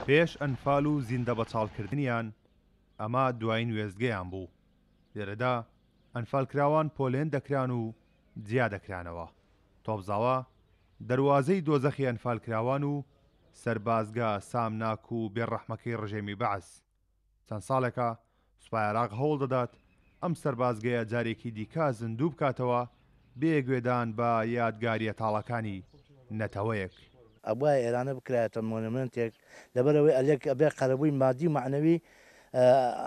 پێش ئەنفال و زیندە بەچاڵکردنیان ئەمە دوایین وێزگەیان بوو. لێرەدا ئەنفالکراوان پۆلێن دەکران و جیا دەکرانەوە. تۆپزاوە دەواازەی دۆزەخی ئەنفالکراوان و سەربازگا سامناک و بێڕەحمەکەی ڕژێمی بەعس. چەند ساڵێکە سوپای عێراق هەوڵ دەدات ئەم سەربازگەیە جارێکی دیکە زیندوو بکاتەوە بێگوێدان بە یادگاریە تاڵەکانی نەتەوەیەک. ئەبووە ئێرانە بکرایەتە مۆنمنتێک لەبەرەوەی ئەلێک ئەبێ قەرەبووی مادی و معنەوی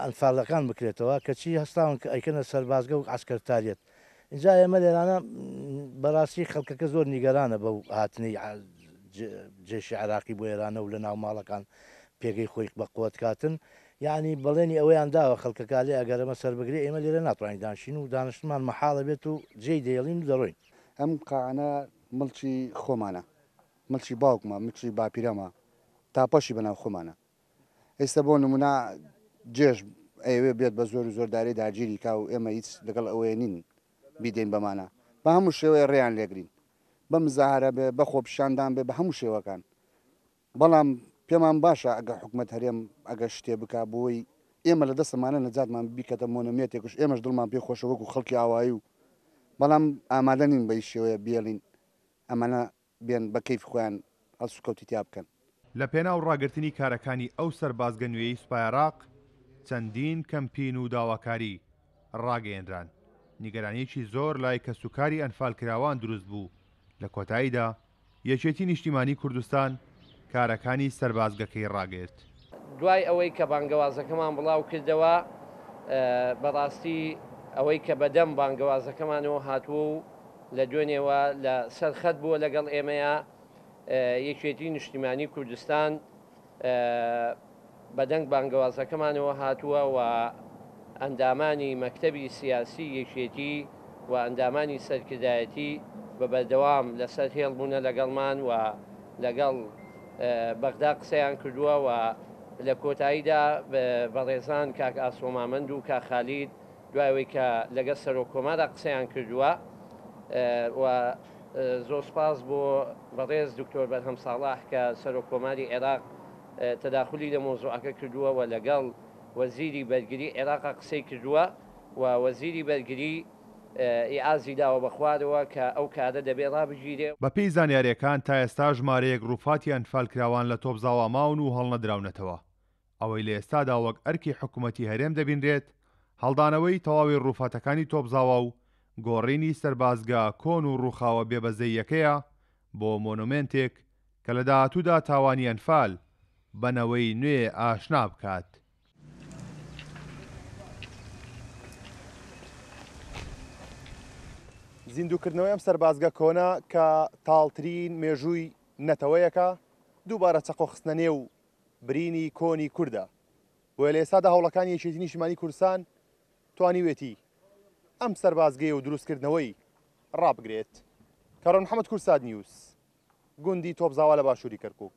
ئەنفالەکان بکرێتەوە کەچی هەستاون کە ئەیکەنە سەربازگە و عسکەرتاریەت. اینجا ئێمە لێرانە بەڕاستی خەڵکەکە زۆر نیگەرانە بەو هاتنی جێشی عراقی بۆ ئێرانە و لە ناو ماڵەکان پێگەی خۆی بە قوت کاتن. یعنی بەڵێنی ئەوەیان داوە خەڵکەکە لێ ئەگەرەمە سەربگری ئێمە لێرە ناتوانین دانشین و دانیشتمان مەحاڵە بێت و جێی دێڵین و دەڕۆین. ئەم قاعانە مڵکی خۆمانە، مڵکی باوکمە، مڵکی باپیرەمە، تاپەشی بەناو خۆمانە. ئێستا بۆ نمونە جێش ئەوێ بێت بە زۆر و زۆرداری داگیری کا و ئێمە هیچ لەگەڵ ئەوەیە نین بیدەین بەمانە بە هەموو شێوەیە ڕێیان لێگرین بە مزاهرە بێ بە خۆپشاندان بێ بە هەموو شێوەکان. بەڵام پێمان باشە ئەگە حکومەت هەرێم ئەگە شتێ بک بۆی ئێمە لە دەستەمانە نەجاتمان بیکەتە مۆنەمێتێکش ئێمەش دڵمان پێ خۆشە وەکو خەڵکی ئاوایی و بەڵام ئامادە نین بەی شێوەیە بێڵین ئەمانە بێن بە کەیف خۆیان هەڵسوکەوتی تیا بکەن. لە پێناو ڕاگررتنی کارەکانی ئەو سەربازگە نوێی سوپای عێراق چەندین کەمپین و داواکاری ڕاگەیەنران. نیگەرانیەکی زۆر لای کەسوکاری ئەنفالکراوان دروست بوو. لە کۆتاییدا یەکێتی نیشتیمانی کوردستان کارەکانی سەربازگەکەی ڕاگرت. دوای ئەوەی کە بانگەوازەکەمان بڵاو کردەوە بەڕاستی ئەوەی کە بەدەم بانگەوازەکەمانەوە هاتووە و لە دوێنێەوە لە سەرخەت بووە لەگەڵ ئێمەیە یەکێتی نیشتیمانی کوردستان بەدەنگ بانگەوازەکەمانەوە هاتووە و ئەندامانی مەکتەبی سیاسی یەکێتی و ئەندامانی سەرکردایەتی بە بەردەوام لەسەر هێڵبوونە لەگەڵمان و لەگەڵ بەغدا قسەیان کردووە و لە کۆتاییدا بەڕێزان کاک ئاسۆمامەند و کاخالید دوایەوەی کە لەگە سەرۆکۆمارە قسەیان کردووە و زۆر سپاس بۆ بەڕێز دکتۆر بەرهەم ساڵاح کە سەرۆکۆماری عێراق تەداخلی لە مۆزوعەکە کردووە و لەگەڵ وەزیری بەرگری عێراق قسەی کردووە و وەزیری بەرگری ئیعازی داوە بە خوارەوە کە ئەو کارە دەبێت ڕابژیرێ. بە پێی زانیاریەکان تا ئێستا ژمارەیەک ڕووفاتی ئەنفالکراوان لە تۆپزاوە ماون و هەڵنەدراونەتەوە. ئەوەی لە ئێستادا وەک ئەرکی حکوومەتی هەرێم دەبینرێت هەڵدانەوەی تەواوی ڕووفاتەکانی تۆپزاوە و گۆڕینی سەربازگا کۆن و ڕووخاوە بێبەزەیەکەیە بۆ مۆنومنتێک کە لە داهاتوودا تاوانی ئەنفال بنەوەی نوێ ئاشنا بکات. زیندووکردنەوەی ئەم سەربازگە کۆنا کە تاڵترین مێژووی نەتەوەیەکە دووبارە چەقۆخستنە نێو برینی کۆنی کووردە وە لە ئێستادا هەوڵەکانی یەکێتی نیشتیمانی کوردستان توانیوێتی ئەم سەربازگەی و دروستکردنەوەی ڕابگرێت. کارۆن محەممەد کورساد نیوس گوندی تۆپزاوە لە باشووری کەرکووک.